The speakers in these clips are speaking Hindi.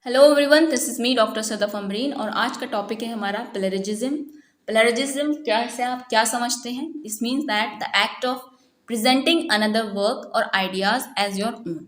Hello everyone, this is me doctor Sadaf Amreen और आज का टॉपिक है हमारा प्लेरजिज्म। प्लेरजिज्म क्या से आप क्या समझते हैं? This means that the act of presenting another work और आइडियाज एज योर ओन।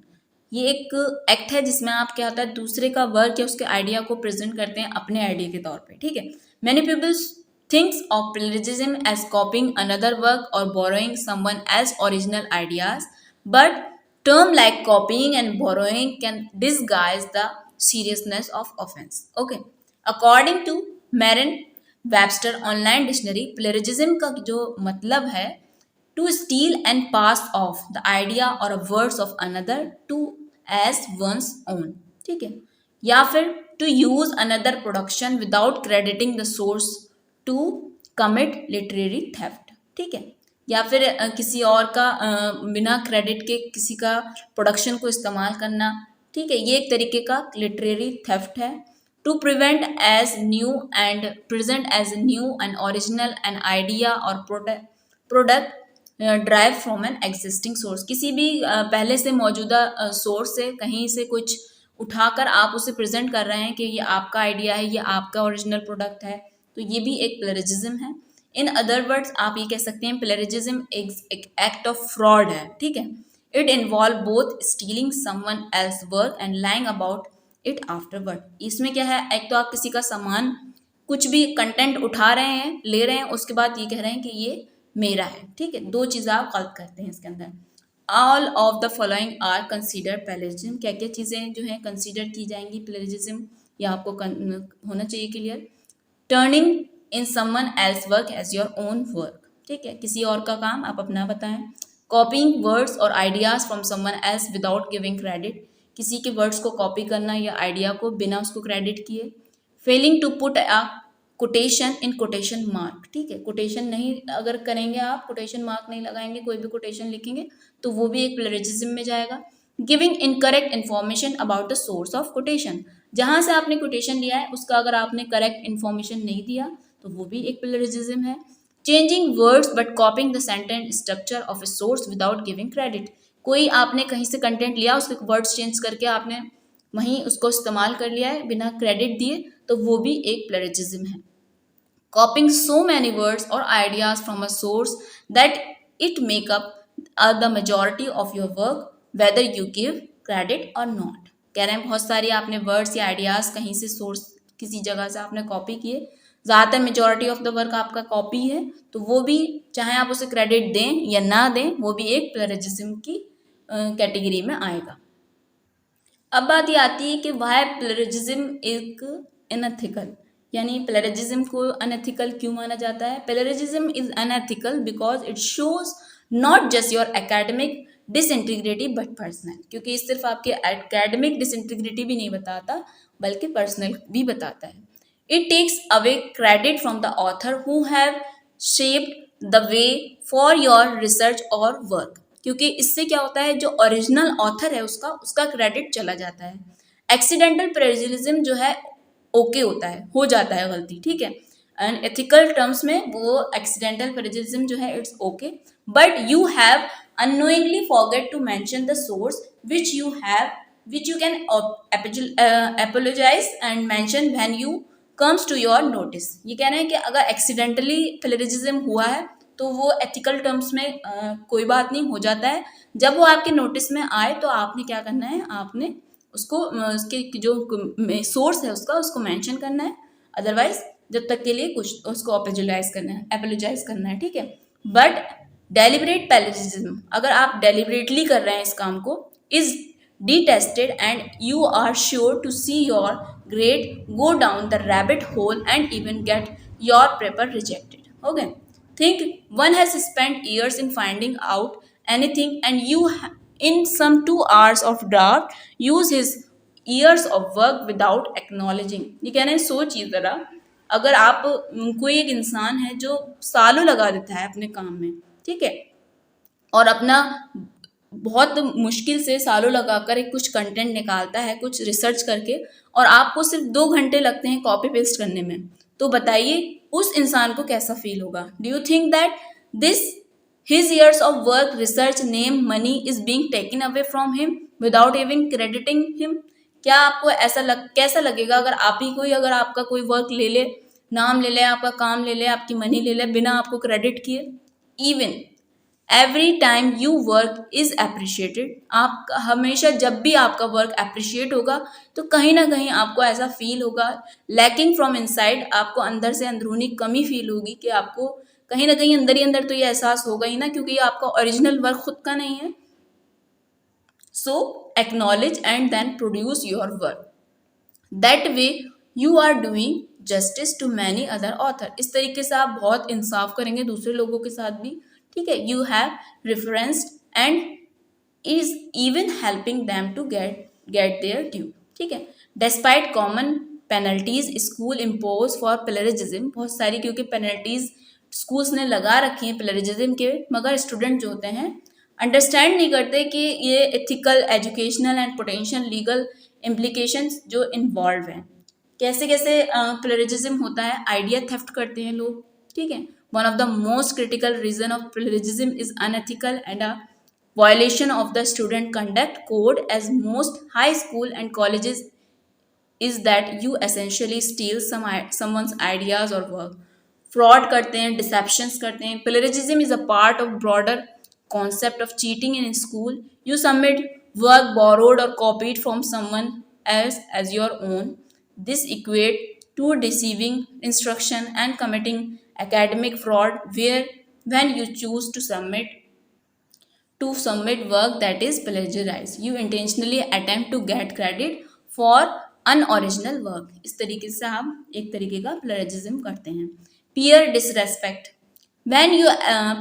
ये एक एक्ट है जिसमें आप क्या होता है दूसरे का वर्क या उसके आइडिया को प्रेजेंट करते हैं अपने आइडिया के तौर पे। ठीक है। Many peoples thinks of plagiarism as copying another work or borrowing someone as original ideas, but term like copying and borrowing can disguise the seriousness of offense. Okay. According to Merriam-Webster online dictionary, plagiarism का जो मतलब है to steal and pass off the idea or a words of another to as one's own. ठीक है। या फिर to use another production without crediting the source to commit literary theft. ठीक है। या फिर किसी और का बिना क्रेडिट के किसी का प्रोडक्शन को इस्तेमाल करना। ठीक है। ये एक तरीके का लिटरेरी थेफ्ट है। To prevent as new and present as new and original an idea or product drive from an existing source. किसी भी पहले से मौजूदा सोर्स से कहीं से कुछ उठाकर आप उसे प्रेजेंट कर रहे हैं कि ये आपका आइडिया है, ये आपका ओरिजिनल प्रोडक्ट है, तो ये भी एक प्लेजिज्म है। इन अदर वर्ड्स आप ये कह सकते हैं प्लेजिज्म एक एक्ट ऑफ फ्रॉड है। ठीक है। It involve both stealing someone else work and lying about it afterward. इसमें क्या है, एक तो आप किसी का सामान कुछ भी कंटेंट उठा रहे हैं, ले रहे हैं, उसके बाद ये कह रहे हैं कि ये मेरा है। ठीक है। दो चीज़ें आप गलत करते हैं इसके अंदर। All of the following are consider plagiarism. क्या क्या चीज़ें जो हैं कंसिडर की जाएंगी प्लेजिज्म, या आपको होना चाहिए clear. Turning in someone else work as your own work. ठीक है। किसी और का काम आप अपना बताएं। कॉपिंग वर्ड्स और ideas from someone else without giving credit. किसी के वर्ड्स को कॉपी करना या आइडिया को बिना उसको क्रेडिट किए। Failing to put a quotation in quotation mark. ठीक है। कोटेशन नहीं अगर करेंगे आप, कोटेशन मार्क नहीं लगाएंगे, कोई भी कोटेशन लिखेंगे तो वो भी एक प्लेजिज्म में जाएगा। Giving incorrect information about the source of quotation. जहां से आपने कोटेशन लिया है उसका अगर आपने करेक्ट इन्फॉर्मेशन नहीं दिया तो वो भी एक प्लेजिज्म है। Changing words but copying the sentence structure of a source without giving credit. कोई आपने कहीं से कंटेंट लिया, उसके वर्ड्स चेंज करके आपने वहीं उसको इस्तेमाल कर लिया है बिना क्रेडिट दिए, तो वो भी एक प्लेजिज्म है। कॉपिंग सो मैनी वर्ड्स और ideas from a source that it make up the majority of your work whether you give credit और नॉट। कह रहे हैं बहुत सारी आपने वर्ड्स या आइडियाज कहीं से सोर्स किसी जगह से आपने कॉपी किए, ज़्यादातर मेजॉरिटी ऑफ द वर्क आपका कॉपी है, तो वो भी चाहे आप उसे क्रेडिट दें या ना दें वो भी एक प्लेजिज्म की कैटेगरी में आएगा। अब बात ये आती है कि वाई प्लेजिज्म एक अनएथिकल, यानी प्लेजिज्म को अनएथिकल क्यों माना जाता है? Plagiarism is unethical because it shows not just your academic disintegrity but personal. क्योंकि ये सिर्फ आपके एकेडमिक डिसइंटीग्रिटी भी नहीं बताता बल्कि पर्सनल भी बताता है। It takes away credit from the author who have shaped the way for your research or work। क्योंकि इससे क्या होता है, जो ओरिजिनल ऑथर है उसका क्रेडिट चला जाता है। एक्सीडेंटल प्लेजियरिज्म जो है ओके होता है, हो जाता है गलती। ठीक है। एंड एथिकल टर्म्स में वो एक्सीडेंटल प्लेजियरिज्म जो है it's okay, but you have unknowingly forget to mention the source which you can apologize and mention when you comes to your notice। ये कह रहे हैं कि अगर एक्सीडेंटली प्लेजियरिज्म हुआ है तो वो एथिकल टर्म्स में कोई बात नहीं, हो जाता है। जब वो आपके नोटिस में आए तो आपने क्या करना है, आपने उसको उसके जो सोर्स है उसको मेंशन करना है। अदरवाइज जब तक के लिए कुछ उसको अपोलोजाइज करना है। ठीक है। बट डेलिबरेट प्लेजियरिज्म, अगर आप डेलिबरेटली कर रहे हैं इस काम को, is detested and you are sure to see your grade go down the rabbit hole and even get your paper rejected। Okay, think one has spent years in finding out anything and you in some 2 hours of draft use his years of work without acknowledging। ये कहना है, सोचिए ज़रा, अगर आप कोई एक इंसान है जो सालों लगा देता है अपने काम में, ठीक है, और अपना बहुत मुश्किल से सालों लगाकर एक कुछ कंटेंट निकालता है कुछ रिसर्च करके, और आपको सिर्फ 2 घंटे लगते हैं कॉपी पेस्ट करने में, तो बताइए उस इंसान को कैसा फील होगा? Do you think that this his years of work, research, name, money is being taken away from him without even crediting him? क्या आपको कैसा लगेगा अगर आप ही कोई अगर आपका कोई वर्क ले ले, नाम ले ले, आपका काम ले ले, आपकी मनी ले ले बिना आपको क्रेडिट किए? Even every time you work is appreciated, आप हमेशा जब भी आपका वर्क अप्रिशिएट होगा तो कहीं ना कहीं आपको ऐसा फील होगा, लैकिंग फ्रॉम इनसाइड, आपको अंदर से अंदरूनी कमी फील होगी कि आपको कहीं ना कहीं अंदर ही अंदर तो ये एहसास होगा ही ना, क्योंकि ये आपका ओरिजिनल वर्क खुद का नहीं है। So acknowledge and then produce your work, that way you are doing justice to many other author. इस तरीके से आप बहुत इंसाफ करेंगे दूसरे लोगों के साथ भी, ठीक है। You have referenced and is even helping them to get their due, ठीक है। Despite common penalties school impose for plagiarism, बहुत सारी क्योंकि पेनल्टीज स्कूल्स ने लगा रखी हैं प्लेजरिज्म के, मगर स्टूडेंट जो होते हैं अंडरस्टैंड नहीं करते कि ये ethical, educational and potential legal implications जो इन्वॉल्व हैं। कैसे कैसे प्लेजरिज्म होता है, आइडिया थेफ्ट करते हैं लोग, ठीक है। One of the most critical reason of plagiarism is unethical and a violation of the student conduct code as most high school and colleges is that you essentially steal someone's ideas or work, fraud करते हैं, deceptions करते हैं। plagiarism is a part of broader concept of cheating in school. You submit work borrowed or copied from someone else as your own. This equate to deceiving instruction and committing academic fraud, where when you choose to submit work that is plagiarized, you intentionally attempt to get credit for unoriginal work. इस तरीके से हम एक तरीके का plagiarism करते हैं। Peer disrespect, when you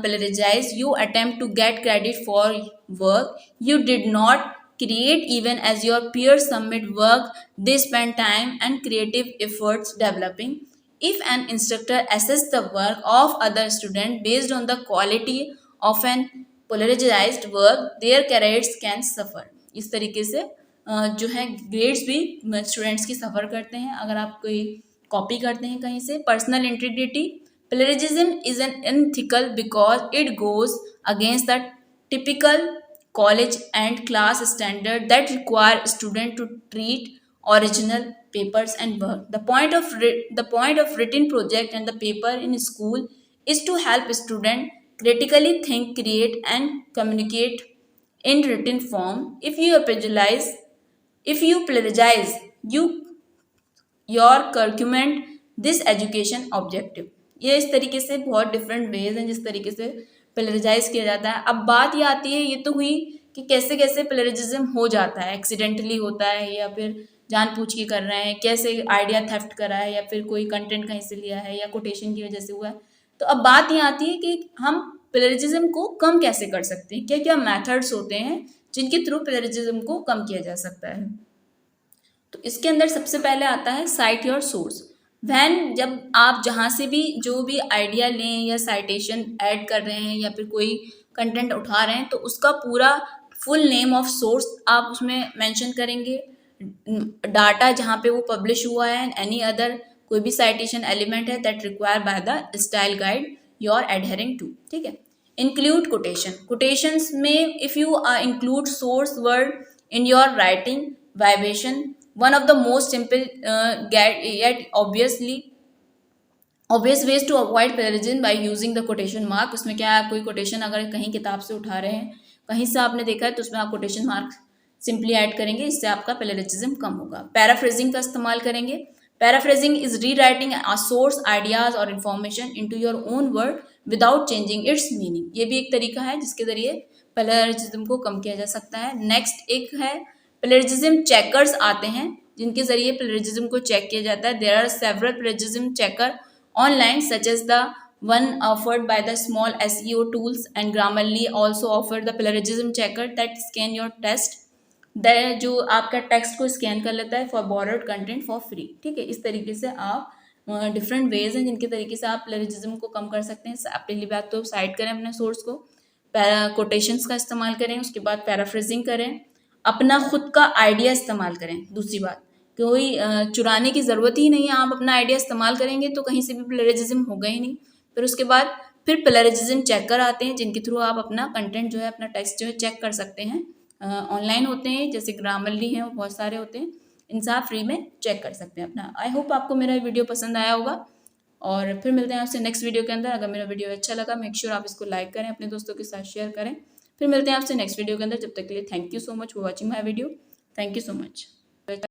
plagiarize, you attempt to get credit for work you did not create, even as your peers submit work they spend time and creative efforts developing. If an instructor assesses the work of other student based on the quality of an polarised work their careers can suffer. इस तरीके से जो है ग्रेड्स भी स्टूडेंट्स की सफ़र करते हैं अगर आप कोई कॉपी करते हैं कहीं से। Personal integrity, plagiarism is an unethical because it goes against the typical college and class standard that require student to treat original papers and work. The point of written project and the paper in school is to help student critically think, create and communicate in written form. If you plagiarize, your curriculum this education objective. ये इस तरीके से बहुत डिफरेंट वेज हैं जिस तरीके से प्लेजराइज किया जाता है। अब बात ये आती है, ये तो हुई कि कैसे कैसे प्लेजरिज्म हो जाता है, एक्सीडेंटली होता है या फिर जानबूझ के कर रहे हैं, कैसे आइडिया थेफ्ट करा है या फिर कोई कंटेंट कहीं से लिया है या कोटेशन की वजह से हुआ है। तो अब बात ये आती है कि हम प्लेजरिज्म को कम कैसे कर सकते हैं, क्या क्या मेथड्स होते हैं जिनके थ्रू प्लेजरिज्म को कम किया जा सकता है। तो इसके अंदर सबसे पहले आता है साइट योर सोर्स। वैन जब आप जहाँ से भी जो भी आइडिया लें या साइटेशन ऐड कर रहे हैं या फिर कोई कंटेंट उठा रहे हैं तो उसका पूरा फुल नेम ऑफ सोर्स आप उसमें मेंशन करेंगे, डाटा जहाँ पे वो पब्लिश हुआ है, एनी अदर कोई भी साइटेशन एलिमेंट है that require by the style guide you are adhering to, ठीक है। इंक्लूड कोटेशंस में if you include source word in your writing vibration, one of the most simple yet obvious ways to avoid plagiarism by using the quotation mark। उसमें क्या है, कोई कोटेशन अगर कहीं किताब से उठा रहे हैं, कहीं से आपने देखा है तो उसमें आप कोटेशन मार्क सिंपली ऐड करेंगे, इससे आपका प्लेजरिज्म कम होगा। पैराफ्रेजिंग का इस्तेमाल करेंगे। Paraphrasing is rewriting a source ideas or information into your own word without changing its meaning. ये भी एक तरीका है जिसके जरिए प्लेजरिज्म को कम किया जा सकता है। नेक्स्ट एक है प्लेजरिज्म चेकर्स आते हैं जिनके जरिए प्लेजरिज्म को चेक किया जाता है। There are several plagiarism checker online such as the one offered by the small SEO tools, and Grammarly also offer the plagiarism checker that scan your text, जो आपका टेक्स्ट को स्कैन कर लेता है for borrowed content for free, ठीक है। इस तरीके से आप डिफरेंट वेज हैं जिनके तरीके से आप प्लेजरिज्म को कम कर सकते हैं। आप पहली बात तो साइट करें अपने सोर्स को, कोटेशंस का इस्तेमाल करें, उसके बाद पैराफ्रेजिंग करें, अपना खुद का आइडिया इस्तेमाल करें। दूसरी बात, कोई चुराने की ज़रूरत ही नहीं है, आप अपना आइडिया इस्तेमाल करेंगे तो कहीं से भी प्लेजरिज्म होगा ही नहीं। फिर उसके बाद फिर प्लेजरिज्म चेकर आते हैं जिनके थ्रू आप अपना कंटेंट जो है, अपना टेक्स्ट जो है चेक कर सकते हैं। ऑनलाइन होते हैं जैसे ग्रामरली हैं, बहुत सारे होते हैं। इनसे आप फ्री में चेक कर सकते हैं अपना। आई होप आपको मेरा वीडियो पसंद आया होगा और फिर मिलते हैं आपसे नेक्स्ट वीडियो के अंदर। अगर मेरा वीडियो अच्छा लगा मेक श्योर आप इसको लाइक करें, अपने दोस्तों के साथ शेयर करें। फिर मिलते हैं आपसे नेक्स्ट वीडियो के अंदर। जब तक के लिए thank you so much for watching my video. Thank you so much.